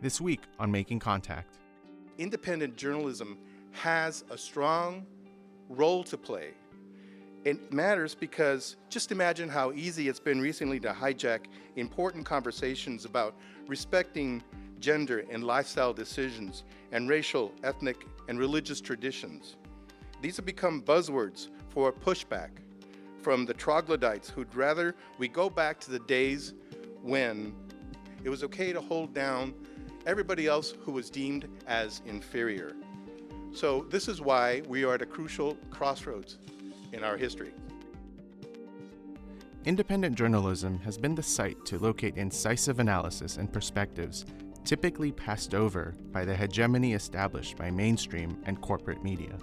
this week on Making Contact. Independent journalism has a strong role to play. It matters because just imagine how easy it's been recently to hijack important conversations about respecting gender and lifestyle decisions and racial, ethnic, and religious traditions. These have become buzzwords for pushback from the troglodytes who'd rather we go back to the days when it was okay to hold down everybody else who was deemed as inferior. So this is why we are at a crucial crossroads in our history. Independent journalism has been the site to locate incisive analysis and perspectives typically passed over by the hegemony established by mainstream and corporate media.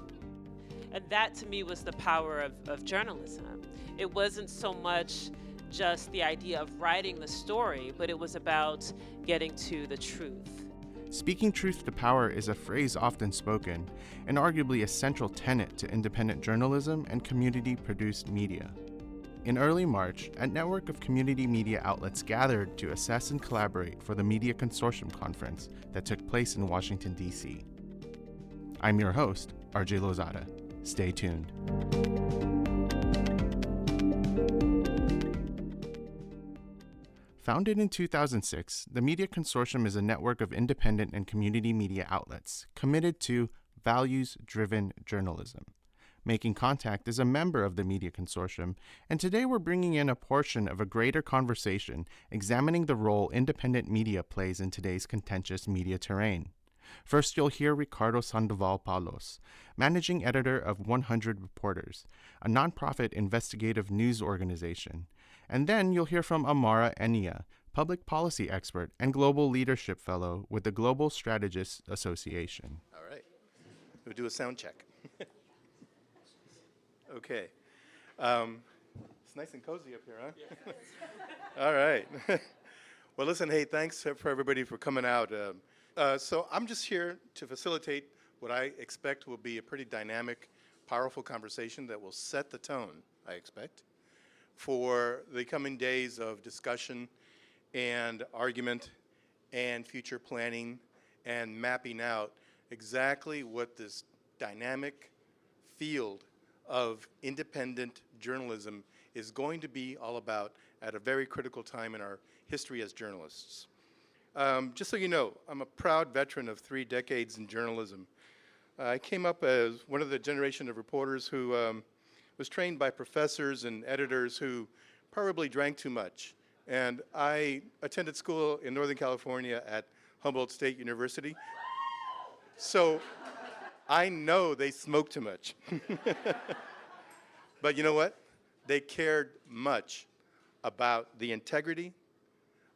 And that to me was the power of journalism. It wasn't so much just the idea of writing the story, but it was about getting to the truth. Speaking truth to power is a phrase often spoken, and arguably a central tenet to independent journalism and community-produced media. In early March, a network of community media outlets gathered to assess and collaborate for the Media Consortium Conference that took place in Washington, D.C. I'm your host, RJ Lozada. Stay tuned. Founded in 2006, the Media Consortium is a network of independent and community media outlets committed to values-driven journalism. Making Contact is a member of the Media Consortium, and today we're bringing in a portion of a greater conversation examining the role independent media plays in today's contentious media terrain. First, you'll hear Ricardo Sandoval Palos, managing editor of 100 Reporters, a nonprofit investigative news organization. And then you'll hear from Amara Enia, public policy expert and global leadership fellow with the Global Strategists Association. All right. We'll do a sound check. Okay. It's nice and cozy up here, huh? Yeah. All right. Well, listen, hey, thanks for everybody for coming out. So I'm just here to facilitate what I expect will be a pretty dynamic, powerful conversation that will set the tone, I expect, for the coming days of discussion and argument and future planning and mapping out exactly what this dynamic field of independent journalism is going to be all about at a very critical time in our history as journalists. Just so you know, I'm a proud veteran of 3 decades in journalism. I came up as one of the generation of reporters who was trained by professors and editors who probably drank too much. And I attended school in Northern California at Humboldt State University. So I know they smoked too much. But you know what? They cared much about the integrity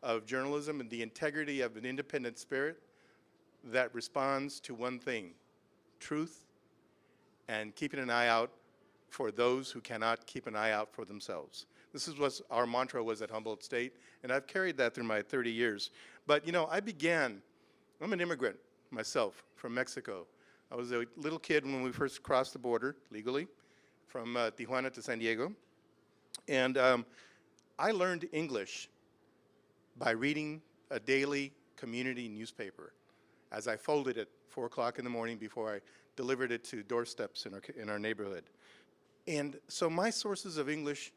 of journalism and the integrity of an independent spirit that responds to one thing: truth and keeping an eye out for those who cannot keep an eye out for themselves. This is what our mantra was at Humboldt State, and I've carried that through my 30 years. But you know, I'm an immigrant myself from Mexico. I was a little kid when we first crossed the border legally from Tijuana to San Diego. And I learned English by reading a daily community newspaper as I folded it 4 o'clock in the morning before I delivered it to doorsteps in our neighborhood. And so my sources of English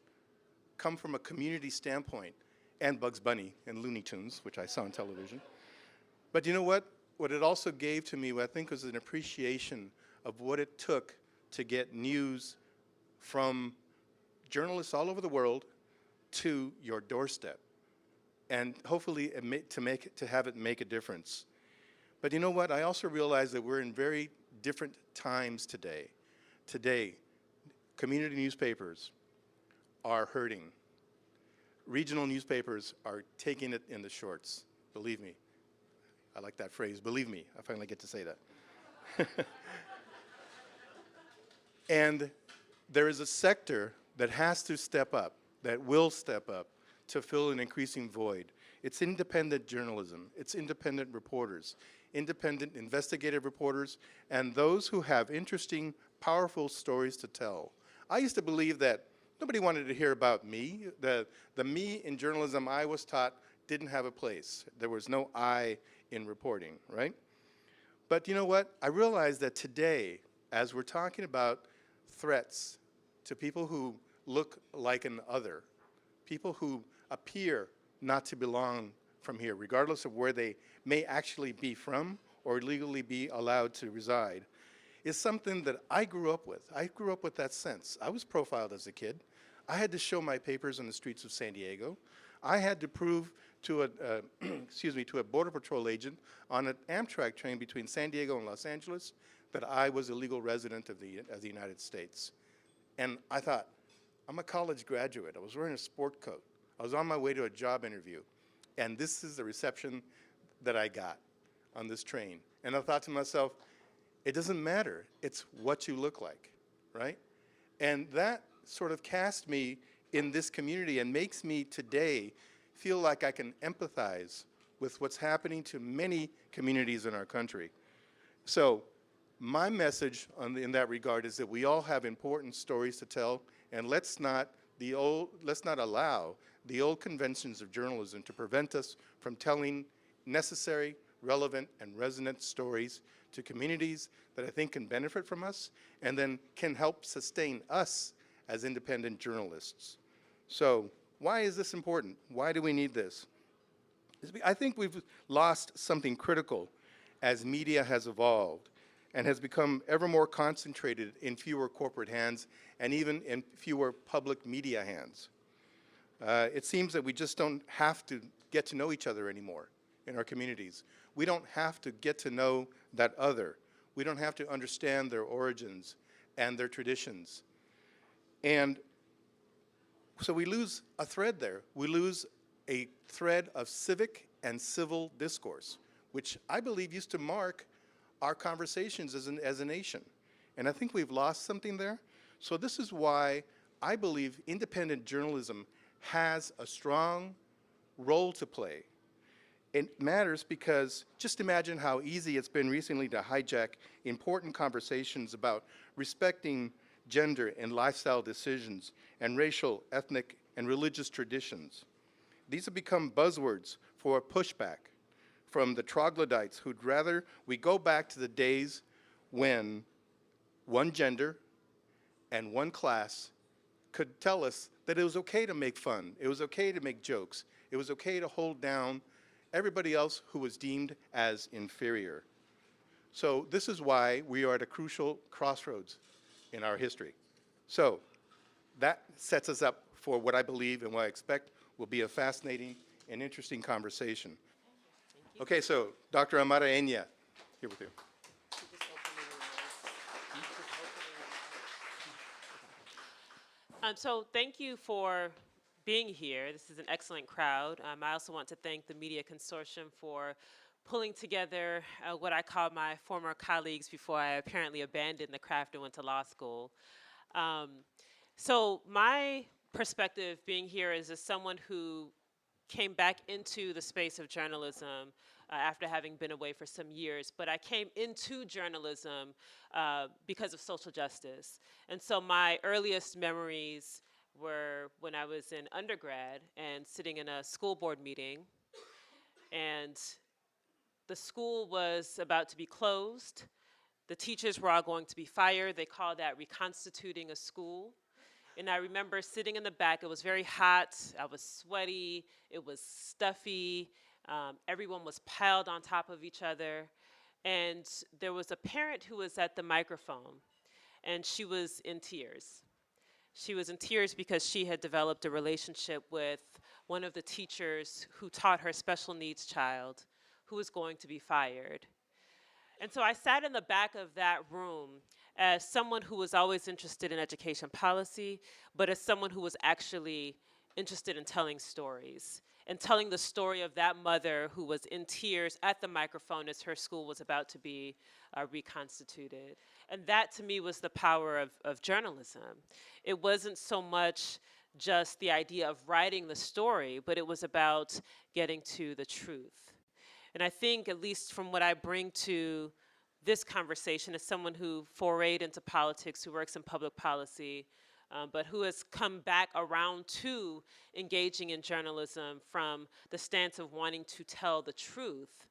come from a community standpoint, and Bugs Bunny and Looney Tunes, which I saw on television. But you know what? What it also gave to me, what I think was an appreciation of what it took to get news from journalists all over the world to your doorstep, and hopefully to have it make a difference. But you know what? I also realize that we're in very different times today. Today, community newspapers are hurting. Regional newspapers are taking it in the shorts. Believe me. I like that phrase, believe me. I finally get to say that. And there is a sector that has to step up, that will step up to fill an increasing void. It's independent journalism. It's independent reporters, independent investigative reporters, and those who have interesting, powerful stories to tell. I used to believe that nobody wanted to hear about me. The me in journalism I was taught didn't have a place. There was no I in reporting, right? But you know what? I realize that today, as we're talking about threats to people who look like an other, people who appear not to belong from here, regardless of where they may actually be from or legally be allowed to reside, is something that I grew up with. I grew up with that sense. I was profiled as a kid. I had to show my papers on the streets of San Diego. I had to prove to a, excuse me, to a Border Patrol agent on an Amtrak train between San Diego and Los Angeles that I was a legal resident of the United States. And I thought, I'm a college graduate. I was wearing a sport coat. I was on my way to a job interview. And this is the reception that I got on this train. And I thought to myself, it doesn't matter. It's what you look like, right? And that sort of cast me in this community and makes me today feel like I can empathize with what's happening to many communities in our country. So my message in that regard is that we all have important stories to tell, and let's not allow the old conventions of journalism to prevent us from telling necessary, relevant, and resonant stories to communities that I think can benefit from us and then can help sustain us as independent journalists. So why is this important? Why do we need this? I think we've lost something critical as media has evolved and has become ever more concentrated in fewer corporate hands and even in fewer public media hands. It seems that we just don't have to get to know each other anymore in our communities. We don't have to get to know that other. We don't have to understand their origins and their traditions. And so we lose a thread there. We lose a thread of civic and civil discourse, which I believe used to mark our conversations as a nation. And I think we've lost something there. So this is why I believe independent journalism has a strong role to play. It matters because just imagine how easy it's been recently to hijack important conversations about respecting gender and lifestyle decisions and racial, ethnic, and religious traditions. These have become buzzwords for a pushback from the troglodytes who'd rather we go back to the days when one gender and one class could tell us that it was okay to make fun, it was okay to make jokes, it was okay to hold down everybody else who was deemed as inferior. So this is why we are at a crucial crossroads in our history. So that sets us up for what I believe and what I expect will be a fascinating and interesting conversation. Okay, so Dr. Amara Enya, here with you. So thank you for being here. This is an excellent crowd. I also want to thank the Media Consortium for pulling together what I call my former colleagues before I apparently abandoned the craft and went to law school. So my perspective being here is as someone who came back into the space of journalism after having been away for some years, but I came into journalism because of social justice. And so my earliest memories were when I was in undergrad and sitting in a school board meeting, and the school was about to be closed. The teachers were all going to be fired. They called that reconstituting a school. And I remember sitting in the back. It was very hot. I was sweaty. It was stuffy. Everyone was piled on top of each other. And there was a parent who was at the microphone, and she was in tears. She was in tears because she had developed a relationship with one of the teachers who taught her special needs child who was going to be fired. And so I sat in the back of that room as someone who was always interested in education policy, but as someone who was actually interested in telling stories and telling the story of that mother who was in tears at the microphone as her school was about to be reconstituted. And that to me was the power of journalism. It wasn't so much just the idea of writing the story, but it was about getting to the truth. And I think, at least from what I bring to this conversation as someone who forayed into politics, who works in public policy, but who has come back around to engaging in journalism from the stance of wanting to tell the truth,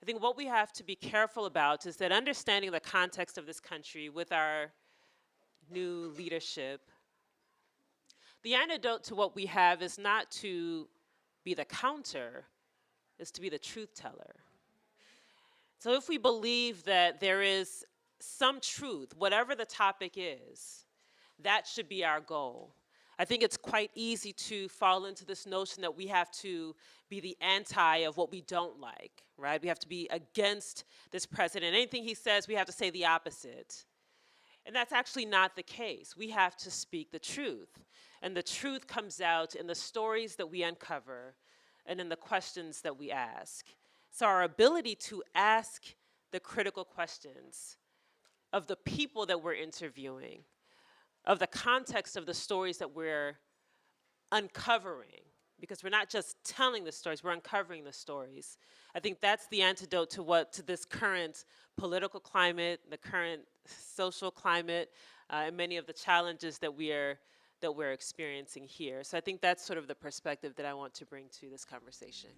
I think what we have to be careful about is that understanding the context of this country with our new leadership, the antidote to what we have is not to be the counter, is to be the truth teller. So if we believe that there is some truth, whatever the topic is, that should be our goal. I think it's quite easy to fall into this notion that we have to be the anti of what we don't like, right? We have to be against this president. Anything he says, we have to say the opposite. And that's actually not the case. We have to speak the truth. And the truth comes out in the stories that we uncover and in the questions that we ask. So our ability to ask the critical questions of the people that we're interviewing, of the context of the stories that we're uncovering, because we're not just telling the stories, we're uncovering the stories. I think that's the antidote to this current political climate, the current social climate, and many of the challenges that we're experiencing here. So I think that's sort of the perspective that I want to bring to this conversation.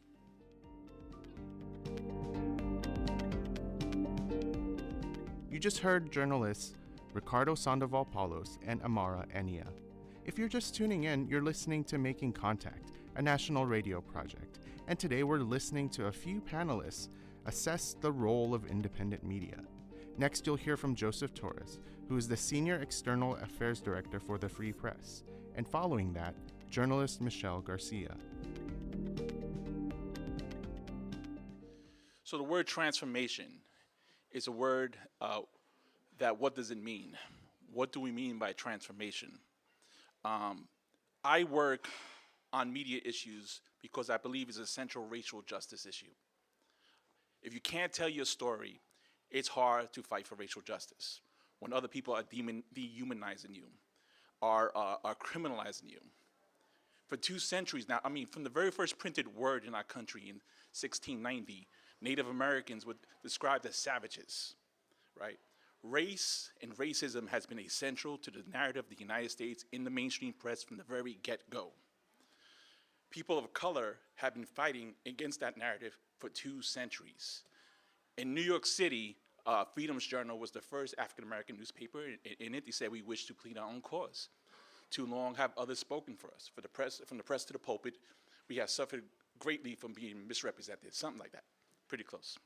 You just heard journalists Ricardo Sandoval-Palos and Amara Enia. If you're just tuning in, you're listening to Making Contact, a national radio project. And today we're listening to a few panelists assess the role of independent media. Next, you'll hear from Joseph Torres, who is the Senior External Affairs Director for the Free Press. And following that, journalist Michelle Garcia. So the word transformation is a word that what does it mean? What do we mean by transformation? I work on media issues because I believe it's a central racial justice issue. If you can't tell your story, it's hard to fight for racial justice when other people are dehumanizing you, are criminalizing you. For 2 centuries now, I mean, from the very first printed word in our country in 1690, Native Americans were described as savages, right? Race and racism has been essential to the narrative of the United States in the mainstream press from the very get-go. People of color have been fighting against that narrative for 2 centuries. In New York City, Freedom's Journal was the first African-American newspaper. In it, they said we wish to plead our own cause. Too long have others spoken for us. From the press to the pulpit, we have suffered greatly from being misrepresented, something like that, pretty close.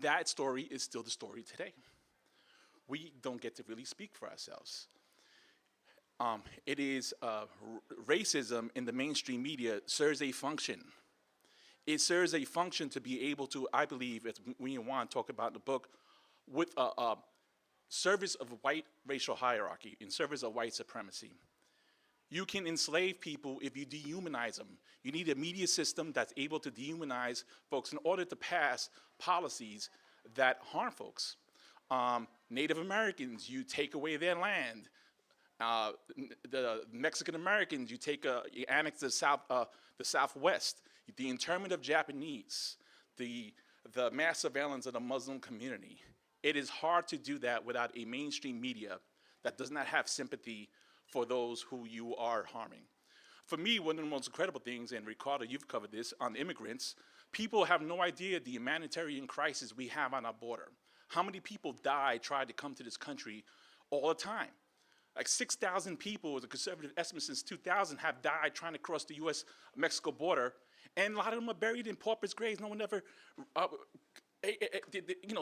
That story is still the story today. We don't get to really speak for ourselves. It is racism in the mainstream media serves a function. It serves a function to be able to, I believe, as we and Juan talk about in the book, with a service of white racial hierarchy, in service of white supremacy. You can enslave people if you dehumanize them. You need a media system that's able to dehumanize folks in order to pass policies that harm folks. Native Americans, you take away their land. The Mexican Americans, you annex the Southwest. The internment of Japanese, the mass surveillance of the Muslim community. It is hard to do that without a mainstream media that does not have sympathy for those who you are harming. For me, one of the most incredible things, and Ricardo, you've covered this, on immigrants, people have no idea the humanitarian crisis we have on our border. How many people die trying to come to this country all the time? Like 6,000 people, the conservative estimate since 2000, have died trying to cross the U.S.-Mexico border, and a lot of them are buried in pauper's graves. No one ever,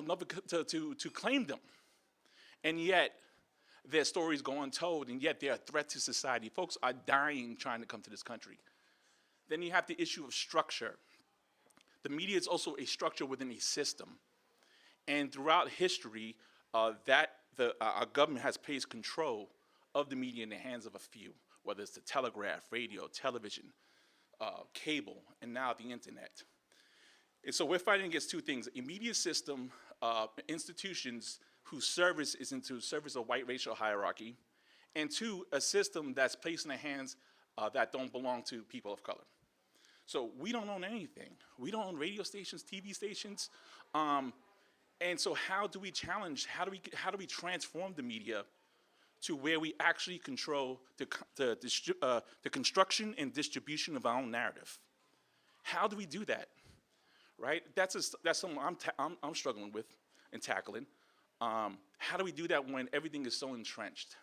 never to claim them. And yet, their stories go untold, and yet they're a threat to society. Folks are dying trying to come to this country. Then you have the issue of structure. The media is also a structure within a system. And throughout history, our government has placed control of the media in the hands of a few, whether it's the telegraph, radio, television, cable, and now the internet. And so we're fighting against 2 things: a media system, institutions whose service is into service of white racial hierarchy, and 2, a system that's placed in the hands that don't belong to people of color. So we don't own anything. We don't own radio stations, TV stations. And so how do we challenge, how do we transform the media to where we actually control the construction and distribution of our own narrative? How do we do that? right? That's something I'm struggling with and tackling. How do we do that when everything is so entrenched,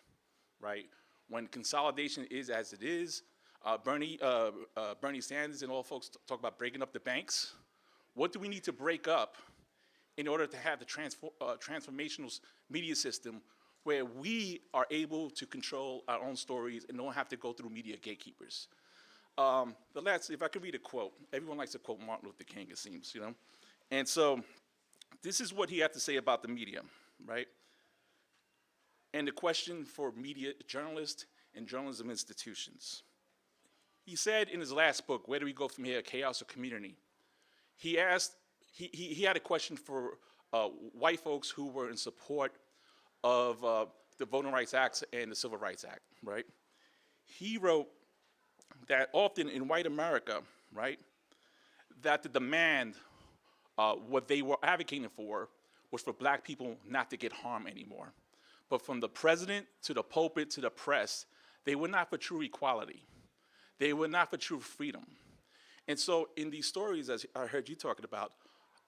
right? When consolidation is as it is, Bernie Sanders and all folks talk about breaking up the banks. What do we need to break up in order to have the transformational media system where we are able to control our own stories and don't have to go through media gatekeepers? If I could read a quote, everyone likes to quote Martin Luther King, it seems, you know? And so this is what he had to say about the media, right? And the question for media journalists and journalism institutions. He said in his last book, Where Do We Go From Here, Chaos or Community? He had a question for white folks who were in support of the Voting Rights Act and the Civil Rights Act, right? He wrote that often in white America, right, that the demand, what they were advocating for was for black people not to get harmed anymore. But from the president to the pulpit to the press, they were not for true equality. They were not for true freedom. And so in these stories, as I heard you talking about,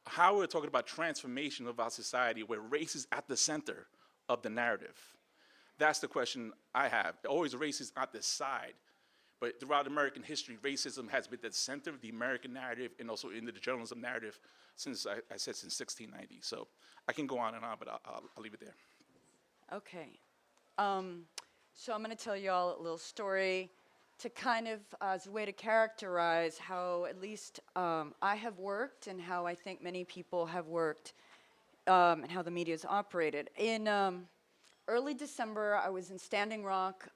how we're talking about transformation of our society where race is at the center of the narrative. That's the question I have. Always race is at the side. But throughout American history, racism has been at the center of the American narrative and also in the journalism narrative since, I said, since 1690. So I can go on and on, but I'll leave it there. Okay. So I'm going to tell you all a little story to kind of, as a way to characterize how at least I have worked and how I think many people have worked and how the media is operated. In early December, I was in Standing Rock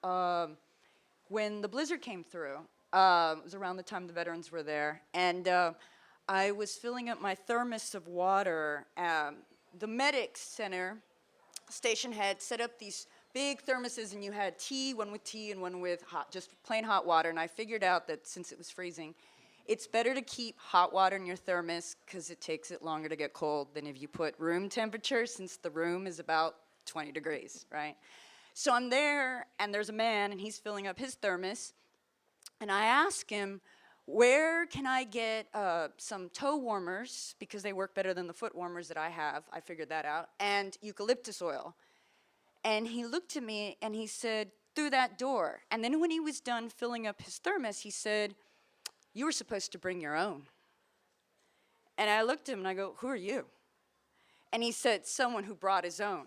when the blizzard came through. It was around the time the veterans were there. And I was filling up my thermos of water. The medics center station had set up these big thermoses, and you had one with tea and one with just plain hot water. And I figured out that since it was freezing, it's better to keep hot water in your thermos because it takes it longer to get cold than if you put room temperature, since the room is about 20 degrees, right? So I'm there, and there's a man, and he's filling up his thermos. And I ask him, where can I get some toe warmers, because they work better than the foot warmers that I have. I figured that out. And eucalyptus oil. And he looked at me, and he said, through that door. And then when he was done filling up his thermos, he said, you were supposed to bring your own. And I looked at him, and I go, who are you? And he said, someone who brought his own.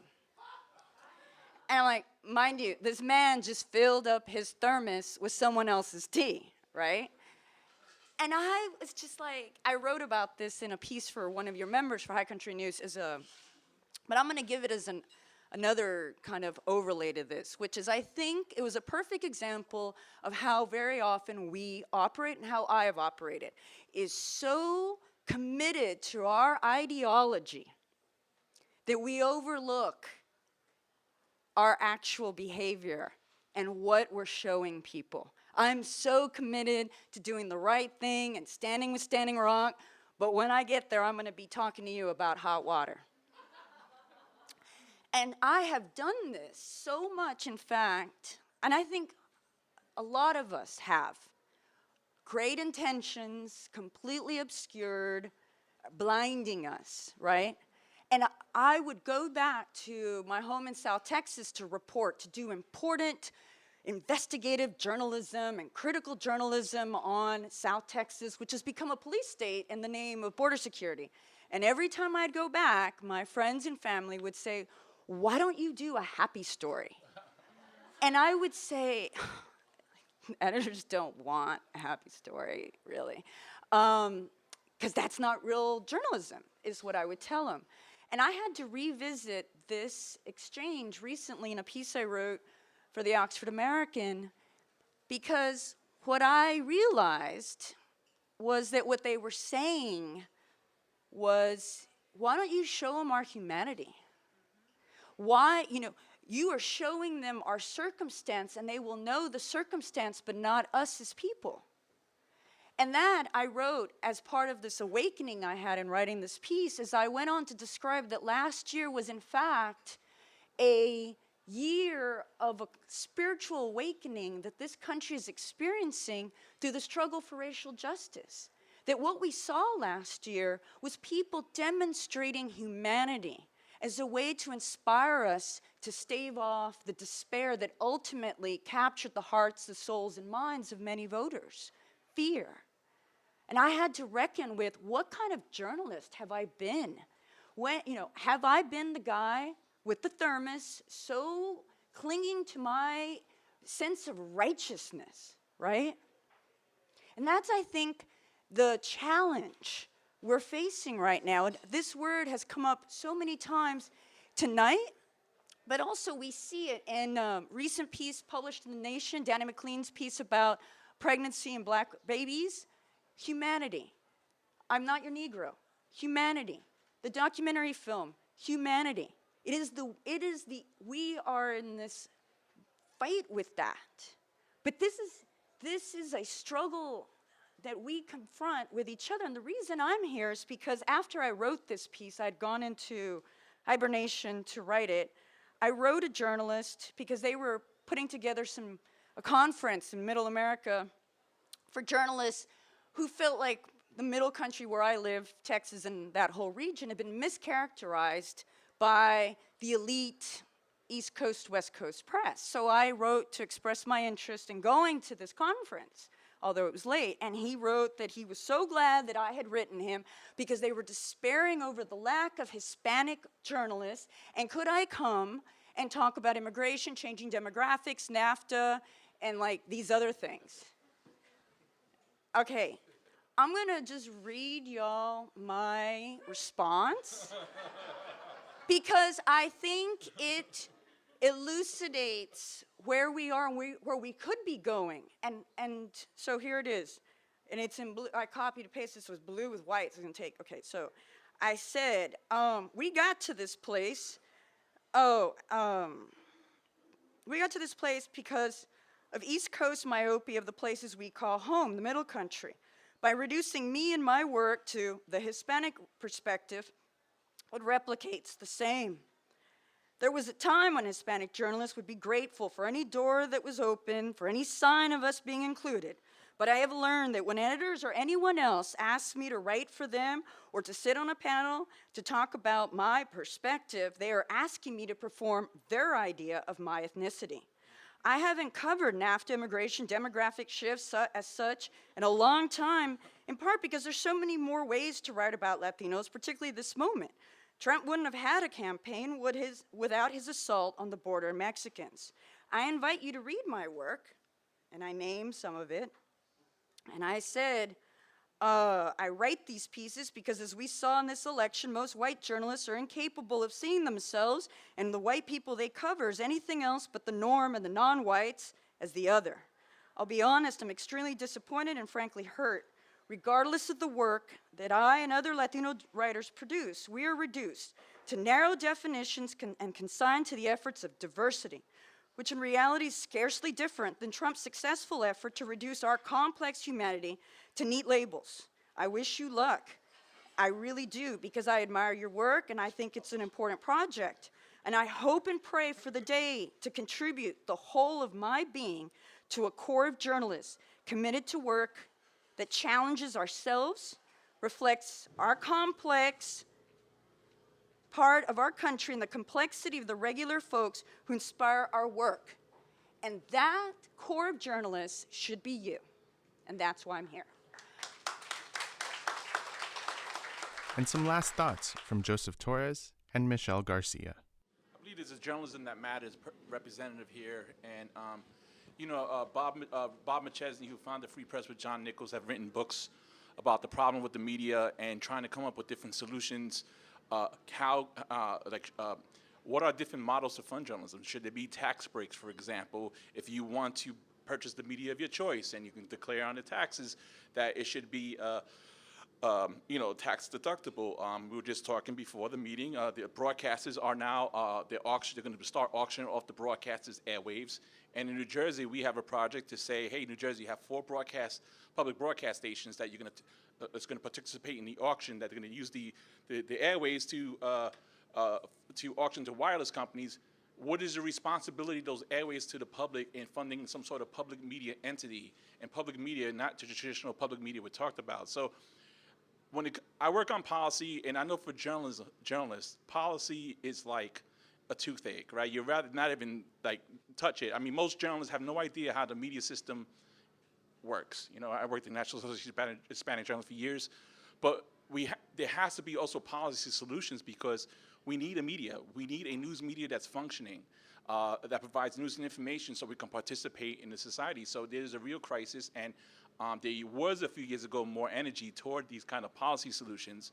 And I'm like, mind you, this man just filled up his thermos with someone else's tea, right? And I was just like, I wrote about this in a piece for one of your members for High Country News, but I'm going to give it as another kind of overlay to this, which is I think it was a perfect example of how very often we operate and how I have operated, is so committed to our ideology that we overlook our actual behavior and what we're showing people. I'm so committed to doing the right thing and standing with Standing Rock, but when I get there, I'm going to be talking to you about hot water. And I have done this so much, in fact, and I think a lot of us have. Great intentions, completely obscured, blinding us, right? And I would go back to my home in South Texas to report, to do important investigative journalism and critical journalism on South Texas, which has become a police state in the name of border security. And every time I'd go back, my friends and family would say, why don't you do a happy story? And I would say, editors don't want a happy story, really. Because that's not real journalism, is what I would tell them. And I had to revisit this exchange recently in a piece I wrote for the Oxford American, because what I realized was that what they were saying was, why don't you show them our humanity? Why, you are showing them our circumstance, and they will know the circumstance, but not us as people. And that I wrote as part of this awakening I had in writing this piece, as I went on to describe that last year was, in fact, a year of a spiritual awakening that this country is experiencing through the struggle for racial justice. that what we saw last year was people demonstrating humanity as a way to inspire us to stave off the despair that ultimately captured the hearts, the souls, and minds of many voters. Fear. And I had to reckon with, what kind of journalist have I been? Have I been the guy with the thermos so clinging to my sense of righteousness, right? And that's, I think, the challenge we're facing right now. And this word has come up so many times tonight, but also we see it in a recent piece published in The Nation, Danny McLean's piece about pregnancy and black babies. Humanity. I'm Not Your Negro. Humanity. The documentary film, humanity. We are in this fight with that. But this is a struggle that we confront with each other. And the reason I'm here is because after I wrote this piece, I'd gone into hibernation to write it. I wrote a journalist because they were putting together a conference in Middle America for journalists who felt like the middle country where I live, Texas and that whole region, had been mischaracterized by the elite East Coast, West Coast press. So I wrote to express my interest in going to this conference, although it was late. And he wrote that he was so glad that I had written him because they were despairing over the lack of Hispanic journalists. And could I come and talk about immigration, changing demographics, NAFTA, and like these other things? Okay, I'm gonna just read y'all my response because I think it elucidates where we are and where we could be going. And so here it is. And it's in blue. I copied and pasted. This was blue with white. So it's going to take. Okay, so I said, we got to this place. We got to this place because of East Coast myopia of the places we call home, the middle country. By reducing me and my work to the Hispanic perspective, it replicates the same. There was a time when Hispanic journalists would be grateful for any door that was open, for any sign of us being included. But I have learned that when editors or anyone else asks me to write for them or to sit on a panel to talk about my perspective, they are asking me to perform their idea of my ethnicity. I haven't covered NAFTA immigration demographic shifts as such in a long time, in part because there's so many more ways to write about Latinos, particularly this moment. Trump wouldn't have had a campaign without his assault on the border Mexicans. I invite you to read my work, and I name some of it. And I said, I write these pieces because as we saw in this election, most white journalists are incapable of seeing themselves and the white people they cover as anything else but the norm and the non-whites as the other. I'll be honest, I'm extremely disappointed and frankly hurt. Regardless of the work that I and other Latino writers produce, we are reduced to narrow definitions and consigned to the efforts of diversity, which in reality is scarcely different than Trump's successful effort to reduce our complex humanity to neat labels. I wish you luck. I really do, because I admire your work and I think it's an important project. And I hope and pray for the day to contribute the whole of my being to a core of journalists committed to work that challenges ourselves, reflects our complex part of our country and the complexity of the regular folks who inspire our work. And that core of journalists should be you. And that's why I'm here. And some last thoughts from Joseph Torres and Michelle Garcia. I believe there's a journalism that matters representative here. And, Bob McChesney, who founded Free Press with John Nichols, have written books about the problem with the media and trying to come up with different solutions. What are different models to fund journalism? Should there be tax breaks, for example, if you want to purchase the media of your choice and you can declare on the taxes that it should be tax deductible. We were just talking before the meeting. The broadcasters are now they're going to start auctioning off the broadcasters' airwaves. And in New Jersey, we have a project to say, hey, New Jersey, you have 4 public broadcast stations that you're going to that's going to participate in the auction. That they're going to use the airwaves to auction to wireless companies. What is the responsibility of those airways to the public in funding some sort of public media entity? And public media, not the traditional public media we talked about. So I work on policy, and I know for journalists, policy is like a toothache, right? You'd rather not even like touch it. I mean, most journalists have no idea how the media system works. You know, I worked in the National Association of Hispanic Journalists for years, but there has to be also policy solutions because we need a media. We need a news media that's functioning, that provides news and information so we can participate in the society. So there's a real crisis, and there was a few years ago more energy toward these kind of policy solutions,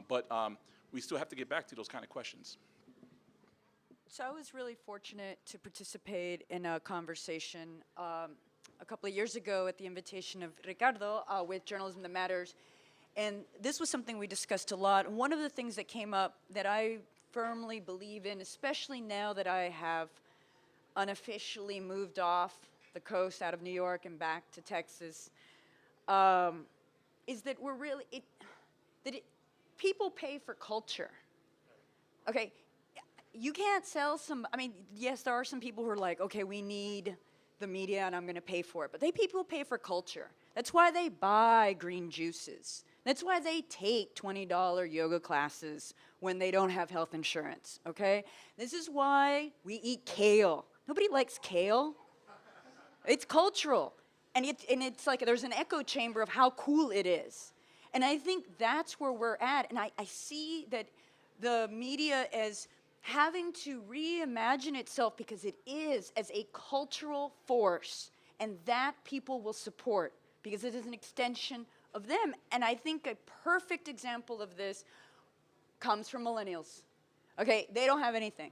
but we still have to get back to those kind of questions. So I was really fortunate to participate in a conversation a couple of years ago at the invitation of Ricardo with Journalism That Matters. And this was something we discussed a lot. One of the things that came up that I firmly believe in, especially now that I have unofficially moved off the coast out of New York and back to Texas, is that we're really, people pay for culture. Okay, you can't sell I mean, yes, there are some people who are like, okay, we need the media and I'm gonna pay for it, but people pay for culture. That's why they buy green juices. That's why they take $20 yoga classes when they don't have health insurance, okay? This is why we eat kale. Nobody likes kale. It's cultural. And it's like there's an echo chamber of how cool it is. And I think that's where we're at. And I see that the media is having to reimagine itself because it is as a cultural force. And that people will support because it is an extension of them. And I think a perfect example of this comes from millennials. Okay, they don't have anything.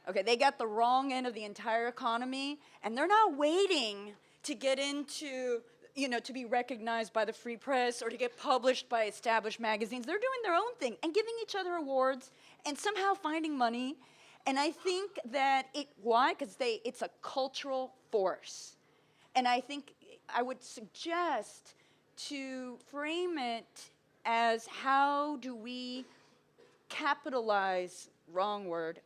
Okay, they got the wrong end of the entire economy, and they're not waiting to get into, to be recognized by the free press or to get published by established magazines. They're doing their own thing and giving each other awards and somehow finding money. And I think that why? Because it's a cultural force. And I think I would suggest to frame it as how do we capitalize, wrong word,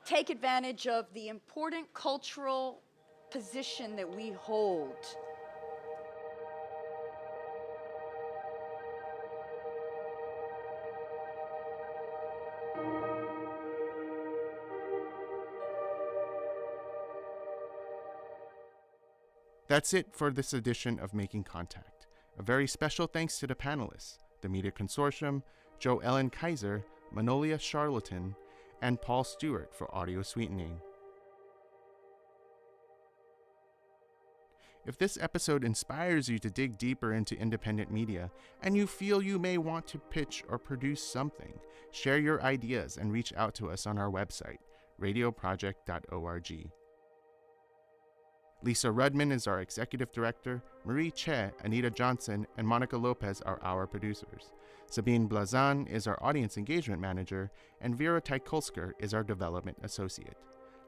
take advantage of the important cultural position that we hold. That's it for this edition of Making Contact. A very special thanks to the panelists, the Media Consortium, Jo Ellen Kaiser, Manolia Charlatan, and Paul Stewart for audio sweetening. If this episode inspires you to dig deeper into independent media and you feel you may want to pitch or produce something, share your ideas and reach out to us on our website, radioproject.org. Lisa Rudman is our executive director, Marie Che, Anita Johnson, and Monica Lopez are our producers. Sabine Blazan is our audience engagement manager, and Vera Teikulsker is our development associate.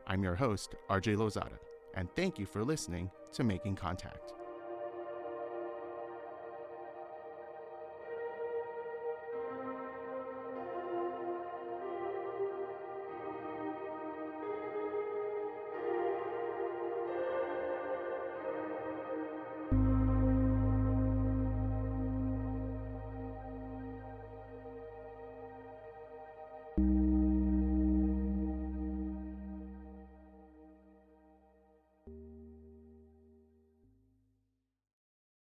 I'm your host, RJ Lozada, and thank you for listening to Making Contact.